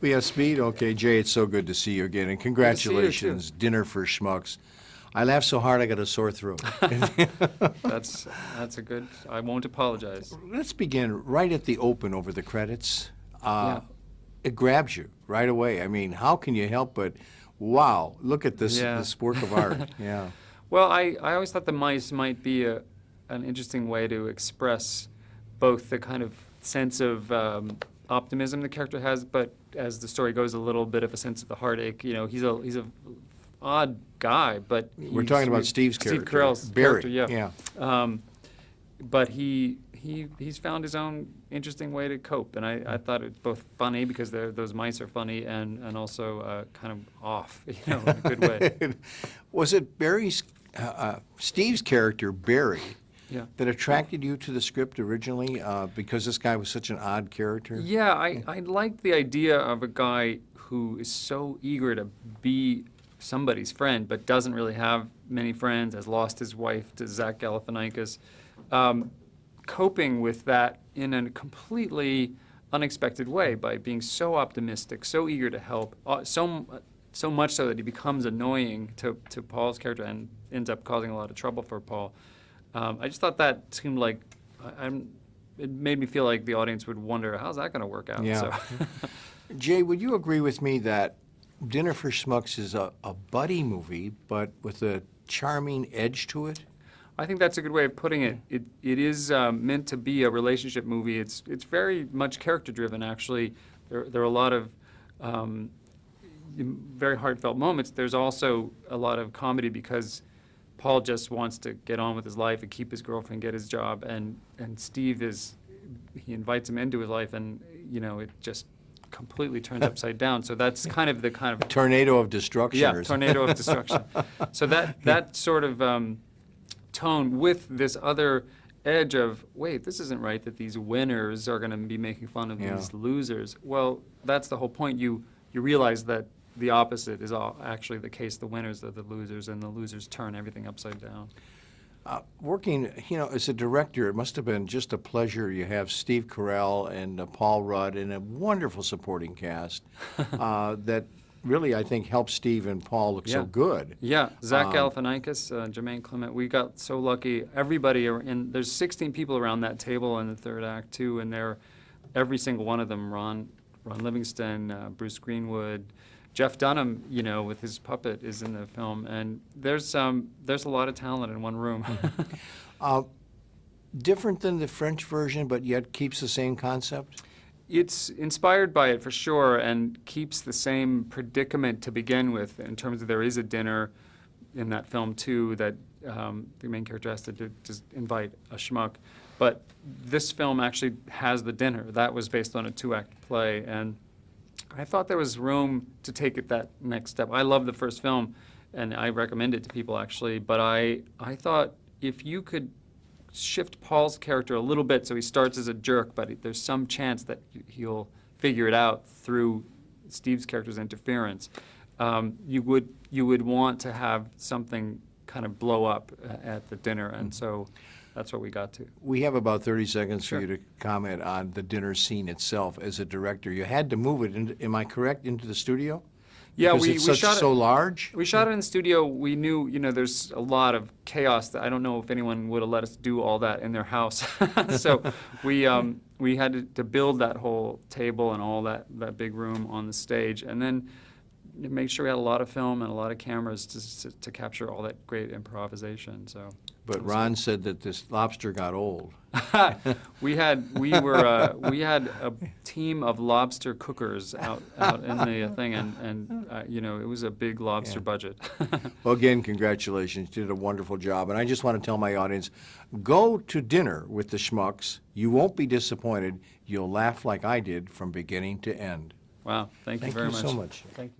We have speed? Okay, Jay, it's so good to see you again, and congratulations, Dinner for Schmucks. I laughed so hard I got a sore throat. That's a good, I won't apologize. Let's begin right at the open over the credits. Yeah. It grabs you right away. I mean, how can you help but, wow, look at this, Yeah. this work of art. Yeah. Well, I always thought the mice might be an interesting way to express both the kind of sense of optimism the character has, but as the story goes, a little bit of a sense of the heartache. You know, he's a odd guy, but We're talking about Steve's character. Steve Carell's Barry. character, yeah. But he's found his own interesting way to cope, and I thought it's both funny because those mice are funny, and also kind of off, you know, in a good way. Was it Steve's character, Barry, Yeah. that attracted you to the script originally because this guy was such an odd character? Yeah, I liked the idea of a guy who is so eager to be somebody's friend, but doesn't really have many friends, has lost his wife to Zach Galifianakis, coping with that in a completely unexpected way by being so optimistic, so eager to help, so much so that he becomes annoying to Paul's character and ends up causing a lot of trouble for Paul. I just thought that seemed like, it made me feel like the audience would wonder, how's that going to work out? Yeah. So. Jay, would you agree with me that Dinner for Schmucks is a buddy movie, but with a charming edge to it? I think that's a good way of putting it. It is meant to be a relationship movie. It's very much character-driven, actually. There are a lot of very heartfelt moments. There's also a lot of comedy because Paul just wants to get on with his life and keep his girlfriend, get his job, and Steve he invites him into his life, and you know, it just completely turns upside down. So that's kind of A tornado of destruction. yeah, tornado of destruction. So that sort of tone with this other edge of, wait, this isn't right that these winners are going to be making fun of these losers. Well, that's the whole point. You realize that the opposite is actually the case. The winners are the losers, and the losers turn everything upside down. Working, you know, as a director, it must have been just a pleasure. You have Steve Carell and Paul Rudd and a wonderful supporting cast that really, I think, helped Steve and Paul look so good. Yeah, Zach Galifianakis, Jermaine Clement, we got so lucky. Everybody, there's 16 people around that table in the third act, too, and every single one of them, Ron Livingston, Bruce Greenwood, Jeff Dunham, you know, with his puppet, is in the film, and there's a lot of talent in one room. Different than the French version, but yet keeps the same concept? It's inspired by it for sure, and keeps the same predicament to begin with, in terms of there is a dinner in that film too that the main character has to just invite a schmuck. But this film actually has the dinner. That was based on a 2-act play, and I thought there was room to take it that next step. I love the first film, and I recommend it to people actually, but I thought if you could shift Paul's character a little bit so he starts as a jerk, but there's some chance that he'll figure it out through Steve's character's interference, you would want to have something kind of blow up at the dinner, and so that's what we got to. We have about 30 seconds Sure. for you to comment on the dinner scene itself as a director. You had to move it, am I correct, into the studio? Yeah, Because it's so large? We shot it in the studio. We knew, you know, there's a lot of chaos that I don't know if anyone would have let us do all that in their house. So we had to build that whole table and all that big room on the stage, and then make sure we had a lot of film and a lot of cameras to capture all that great improvisation. So. But Ron said that this lobster got old. we had a team of lobster cookers out in the thing, and you know, it was a big lobster budget. Well, again, congratulations. You did a wonderful job. And I just want to tell my audience, go to dinner with the Schmucks. You won't be disappointed. You'll laugh like I did from beginning to end. Wow, thank you very much. Thank you so much. Thank you.